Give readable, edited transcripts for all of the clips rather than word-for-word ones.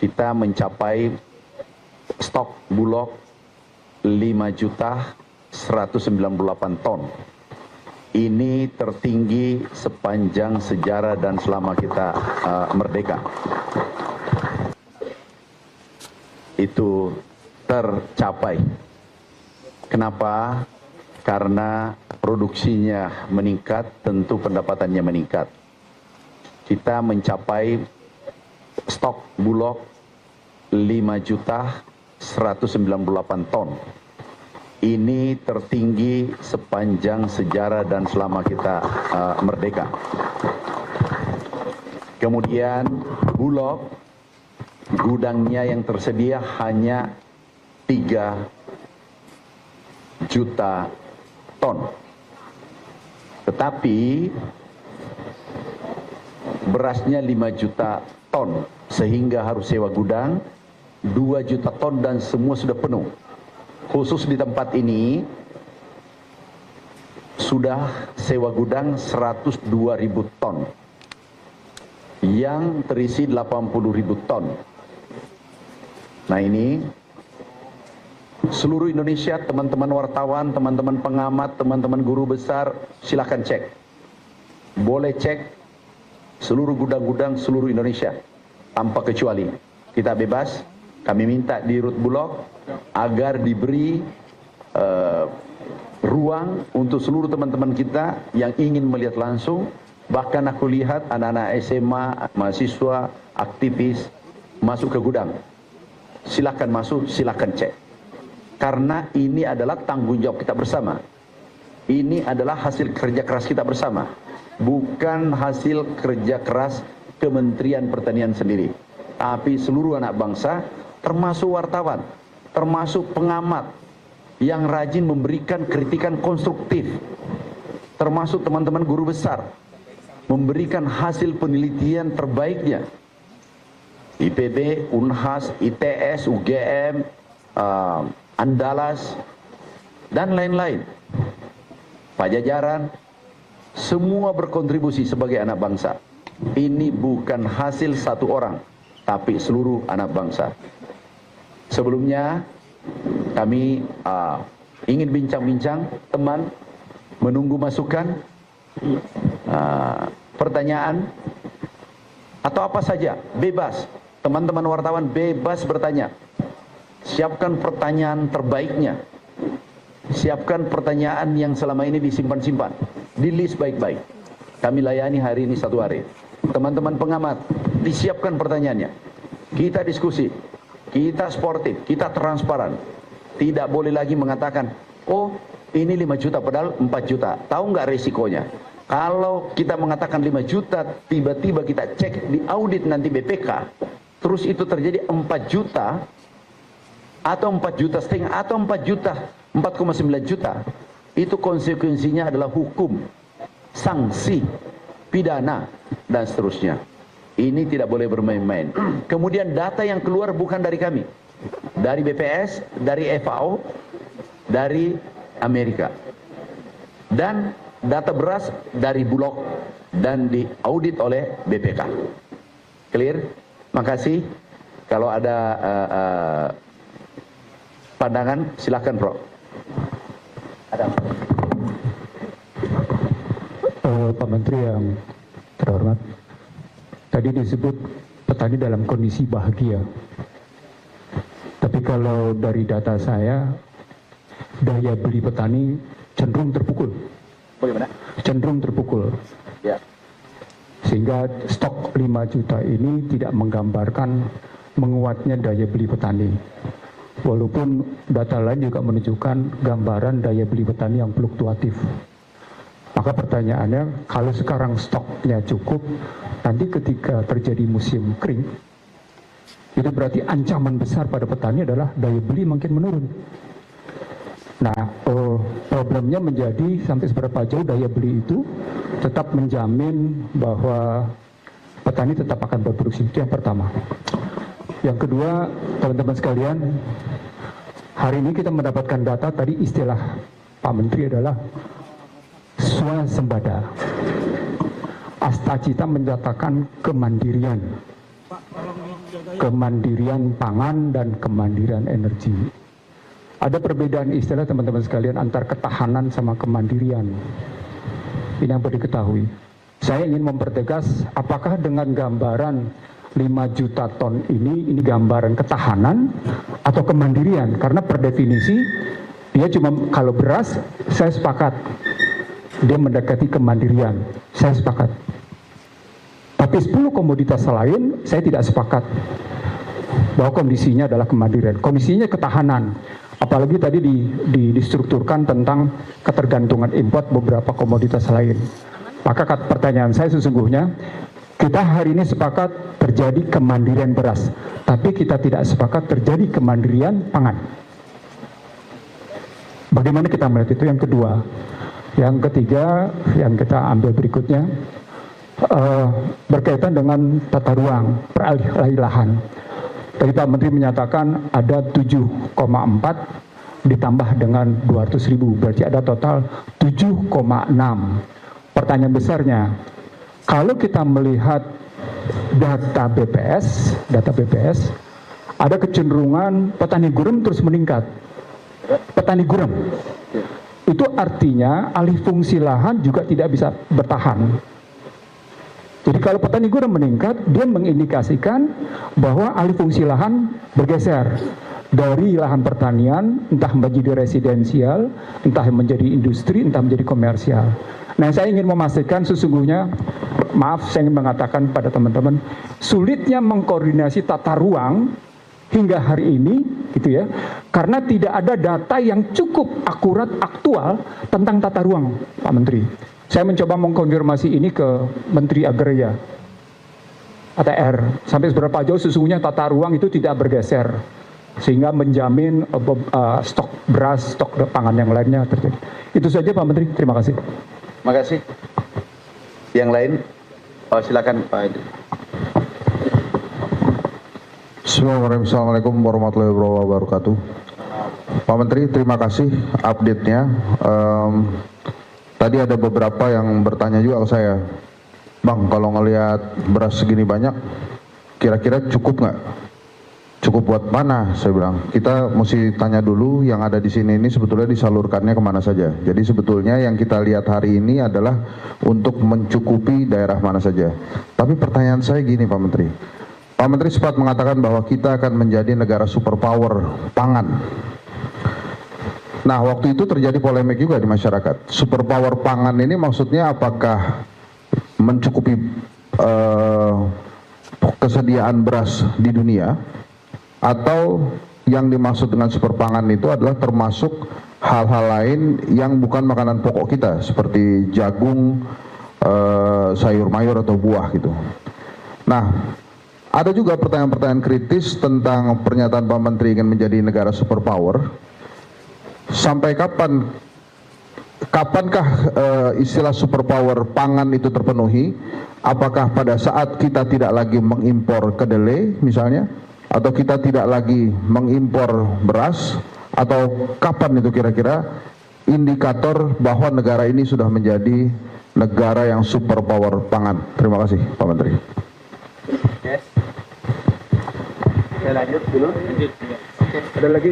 kita mencapai stok Bulog 5.198 ton. Ini tertinggi sepanjang sejarah dan selama kita merdeka. Itu tercapai. Kenapa? Karena produksinya meningkat, tentu pendapatannya meningkat. Kita mencapai stok Bulog 5.198 ton. Ini tertinggi sepanjang sejarah dan selama kita merdeka. Kemudian Bulog, gudangnya yang tersedia hanya 3 juta ton. Tetapi berasnya 5 juta ton, sehingga harus sewa gudang 2 juta ton dan semua sudah penuh. Khusus di tempat ini sudah sewa gudang 102.000 ton yang terisi 80.000 ton. Nah, ini seluruh Indonesia, teman-teman wartawan, teman-teman pengamat, teman-teman guru besar, silakan cek. Boleh cek seluruh gudang-gudang seluruh Indonesia tanpa kecuali. Kita bebas. Kami minta di Rut Bulog agar diberi ruang untuk seluruh teman-teman kita yang ingin melihat langsung. Bahkan aku lihat anak-anak SMA, mahasiswa, aktivis masuk ke gudang. Silakan masuk, silakan cek. Karena ini adalah tanggung jawab kita bersama. Ini adalah hasil kerja keras kita bersama, bukan hasil kerja keras Kementerian Pertanian sendiri, tapi seluruh anak bangsa, termasuk wartawan, termasuk pengamat yang rajin memberikan kritikan konstruktif, termasuk teman-teman guru besar, memberikan hasil penelitian terbaiknya. IPB, Unhas, ITS, UGM, Andalas, dan lain-lain. Pajajaran, semua berkontribusi sebagai anak bangsa. Ini bukan hasil satu orang, tapi seluruh anak bangsa. Sebelumnya kami ingin bincang-bincang, teman, menunggu masukan, pertanyaan, atau apa saja, bebas. Teman-teman wartawan bebas bertanya. Siapkan pertanyaan terbaiknya. Siapkan pertanyaan yang selama ini disimpan-simpan. Di list baik-baik. Kami layani hari ini 1 hari. Teman-teman pengamat, disiapkan pertanyaannya. Kita diskusi. Kita sportif, kita transparan. Tidak boleh lagi mengatakan, oh ini 5 juta padahal 4 juta. Tahu nggak resikonya? Kalau kita mengatakan 5 juta, tiba-tiba kita cek di audit nanti BPK, terus itu terjadi 4 juta, atau 4 juta setengah, atau 4 juta, 4,9 juta. Itu konsekuensinya adalah hukum, sanksi, pidana, dan seterusnya. Ini tidak boleh bermain-main. Kemudian data yang keluar bukan dari kami, dari BPS, dari FAO, dari Amerika, dan data beras dari Bulog dan diaudit oleh BPK. Clear? Makasih. Kalau ada pandangan, silakan, Bro. Ada. Pak Menteri yang terhormat, tadi disebut petani dalam kondisi bahagia. Tapi kalau dari data saya, daya beli petani cenderung terpukul. Bagaimana? Cenderung terpukul. Ya. Sehingga stok 5 juta ini tidak menggambarkan menguatnya daya beli petani. Walaupun data lain juga menunjukkan gambaran daya beli petani yang fluktuatif. Maka pertanyaannya, kalau sekarang stoknya cukup, nanti ketika terjadi musim kering, itu berarti ancaman besar pada petani adalah daya beli makin menurun. Nah, problemnya menjadi sampai seberapa jauh daya beli itu tetap menjamin bahwa petani tetap akan berproduksi. Itu yang pertama. Yang kedua, teman-teman sekalian, hari ini kita mendapatkan data, tadi istilah Pak Menteri adalah swasembada. Astagita menyatakan kemandirian. kemandirian pangan dan kemandirian energi. Ada perbedaan istilah teman-teman sekalian antara ketahanan sama kemandirian. Ini yang perlu diketahui. Saya ingin mempertegas apakah dengan gambaran 5 juta ton ini gambaran ketahanan atau kemandirian, karena per definisi dia cuma, kalau beras saya sepakat dia mendekati kemandirian, saya sepakat. Tapi 10 komoditas lain saya tidak sepakat bahwa kondisinya adalah kemandirian, kondisinya ketahanan. Apalagi tadi distrukturkan tentang ketergantungan import beberapa komoditas lain. Maka pertanyaan saya sesungguhnya, kita hari ini sepakat terjadi kemandirian beras, tapi kita tidak sepakat terjadi kemandirian pangan. Bagaimana kita melihat itu? Yang kedua. Yang ketiga, yang kita ambil berikutnya, berkaitan dengan tata ruang, peralihan lahan. Tadi Pak Menteri menyatakan ada 7,4 ditambah dengan 200.000, berarti ada total 7,6. Pertanyaan besarnya, kalau kita melihat data BPS, ada kecenderungan petani gurem terus meningkat. Petani gurem, itu artinya alih fungsi lahan juga tidak bisa bertahan. Jadi kalau petani gurem meningkat, dia mengindikasikan bahwa alih fungsi lahan bergeser dari lahan pertanian, entah menjadi residensial, entah menjadi industri, entah menjadi komersial. Nah, saya ingin memastikan sesungguhnya, maaf saya ingin mengatakan pada teman-teman, sulitnya mengkoordinasi tata ruang hingga hari ini, gitu ya, karena tidak ada data yang cukup akurat, aktual tentang tata ruang, Pak Menteri. Saya mencoba mengkonfirmasi ini ke Menteri Agraria, ATR, sampai seberapa jauh sesungguhnya tata ruang itu tidak bergeser, sehingga menjamin stok beras, stok pangan yang lainnya terjadi. Itu saja Pak Menteri, terima kasih. Terima kasih. Yang lain, silakan Pak Edi. Assalamualaikum warahmatullahi wabarakatuh. Pak Menteri, terima kasih update-nya. Tadi ada beberapa yang bertanya juga ke saya, Bang, kalau ngelihat beras segini banyak, kira-kira cukup nggak? Cukup buat mana? Saya bilang, kita mesti tanya dulu yang ada di sini ini sebetulnya disalurkannya kemana saja. Jadi sebetulnya yang kita lihat hari ini adalah untuk mencukupi daerah mana saja. Tapi pertanyaan saya gini Pak Menteri. Pak Menteri sempat mengatakan bahwa kita akan menjadi negara superpower pangan. Nah, waktu itu terjadi polemik juga di masyarakat. Superpower pangan ini maksudnya apakah mencukupi kesediaan beras di dunia, atau yang dimaksud dengan super pangan itu adalah termasuk hal-hal lain yang bukan makanan pokok kita, seperti jagung, sayur mayur atau buah gitu. Nah, ada juga pertanyaan-pertanyaan kritis tentang pernyataan Pak Menteri ingin menjadi negara superpower. Sampai kapankah istilah superpower pangan itu terpenuhi? Apakah pada saat kita tidak lagi mengimpor kedelai misalnya, atau kita tidak lagi mengimpor beras, atau kapan itu kira-kira indikator bahwa negara ini sudah menjadi negara yang superpower pangan? Terima kasih Pak Menteri. Yes. Saya lanjut dulu. Oke, ada lagi?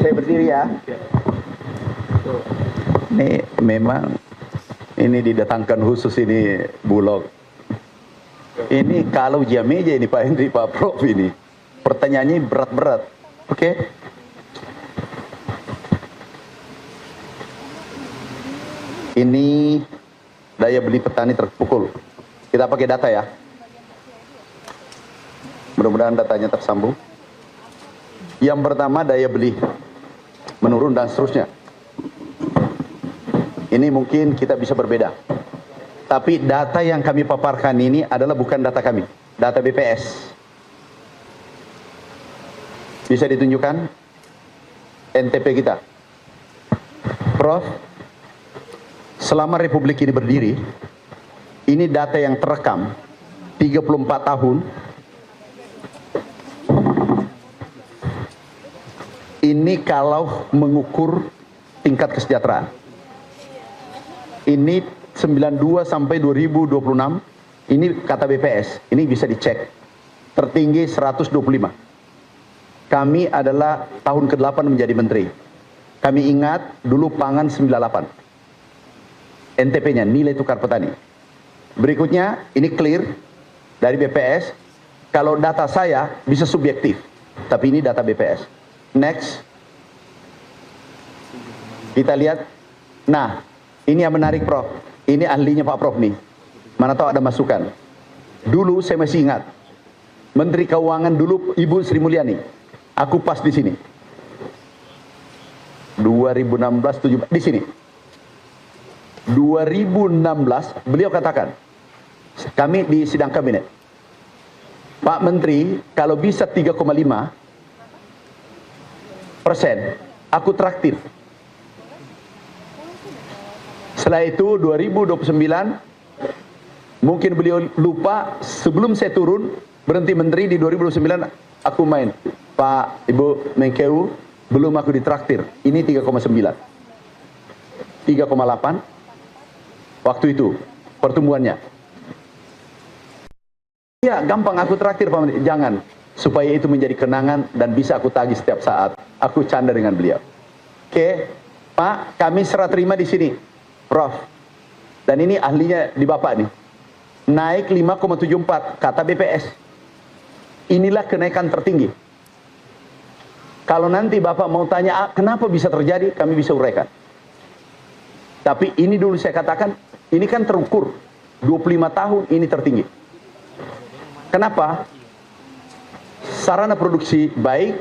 Saya berdiri ya. Ini memang ini didatangkan khusus ini Bulog. Ini kalau jam meja ini Pak Hendri, Pak Prof ini pertanyaannya berat-berat. Oke. Ini daya beli petani terpukul. Kita pakai data ya. Mudah-mudahan datanya tersambung. Yang pertama daya beli menurun dan seterusnya. Ini mungkin kita bisa berbeda. Tapi data yang kami paparkan ini adalah bukan data kami, data BPS. Bisa ditunjukkan NTP kita. Prof, selama Republik ini berdiri, ini data yang terekam 34 tahun. Ini kalau mengukur tingkat kesejahteraan. Ini 92 sampai 2026, ini kata BPS, ini bisa dicek. tertinggi 125. Kami adalah tahun ke-8 menjadi menteri. Kami ingat dulu pangan 98. NTP-nya, nilai tukar petani. Berikutnya, ini clear dari BPS. Kalau data saya bisa subjektif, tapi ini data BPS. Next. Kita lihat. Nah, ini yang menarik, Prof. Ini ahlinya Pak Prof nih. Mana tahu ada masukan. Dulu saya masih ingat. Menteri Keuangan dulu Ibu Sri Mulyani. Aku pas di sini. 2016 17 di sini. 2016 beliau katakan, kami di sidang kabinet, Pak Menteri, kalau bisa 3,5%, aku traktir. Setelah itu 2029, mungkin beliau lupa, sebelum saya turun, berhenti menteri di 2029, aku main. Pak, Ibu Menkeu, belum aku ditraktir. Ini 3,9. 3,8. Waktu itu, pertumbuhannya. Ya, gampang aku traktir, Pak Menteri. Jangan. Supaya itu menjadi kenangan dan bisa aku tagih setiap saat. Aku canda dengan beliau. Oke, Pak, kami serah terima di sini. Prof. Dan ini ahlinya di Bapak nih. Naik 5,74 kata BPS. Inilah kenaikan tertinggi. Kalau nanti Bapak mau tanya kenapa bisa terjadi, kami bisa uraikan. Tapi ini dulu saya katakan, ini kan terukur 25 tahun ini tertinggi. Kenapa? Sarana produksi baik,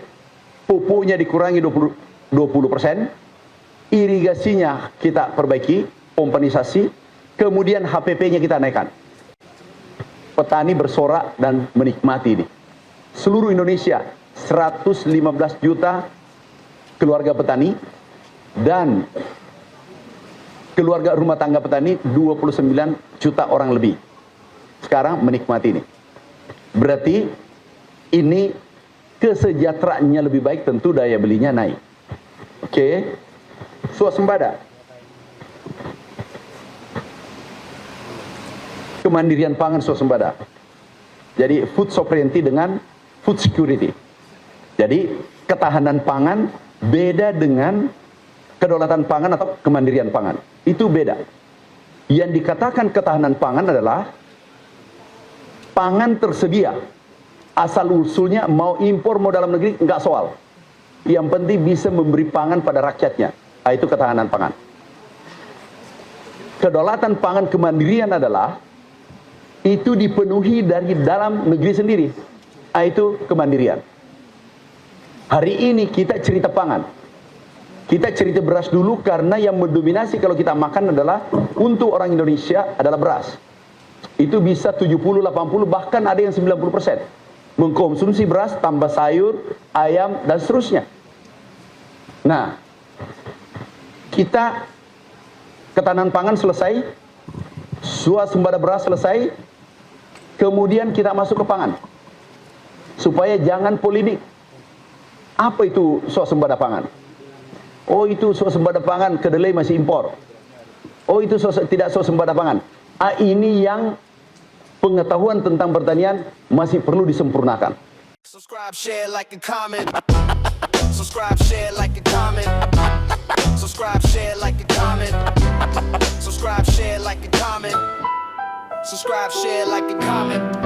pupuknya dikurangi 20%, irigasinya kita perbaiki, pompanisasi, kemudian HPP-nya kita naikkan. Petani bersorak dan menikmati ini. Seluruh Indonesia 115 juta keluarga petani dan keluarga rumah tangga petani 29 juta orang lebih. Sekarang menikmati ini. Berarti ini kesejahteraannya lebih baik, tentu daya belinya naik. Oke. Swasembada. Kemandirian pangan swasembada. Jadi food sovereignty dengan food security. Jadi ketahanan pangan beda dengan kedaulatan pangan atau kemandirian pangan. Itu beda. Yang dikatakan ketahanan pangan adalah pangan tersedia. Asal usulnya mau impor mau dalam negeri enggak soal. Yang penting bisa memberi pangan pada rakyatnya. Nah, itu ketahanan pangan. Kedaulatan pangan kemandirian adalah itu dipenuhi dari dalam negeri sendiri. Nah, itu kemandirian. Hari ini kita cerita pangan. Kita cerita beras dulu karena yang mendominasi kalau kita makan adalah untuk orang Indonesia adalah beras. Itu bisa 70, 80, bahkan ada yang 90%. Mengkonsumsi beras, tambah sayur, ayam, dan seterusnya. Nah, kita ketahanan pangan selesai, swasembada beras selesai, kemudian kita masuk ke pangan. Supaya jangan polemik. Apa itu swasembada pangan? Oh, itu swasembada pangan, kedelai masih impor. Oh, itu tidak swasembada pangan. Ini yang pengetahuan tentang pertanian masih perlu disempurnakan. Subscribe, share, like, and comment. Subscribe, share, like, and comment. Subscribe, share, like, and comment. Subscribe, share, like, and comment. Subscribe, share, like, and comment.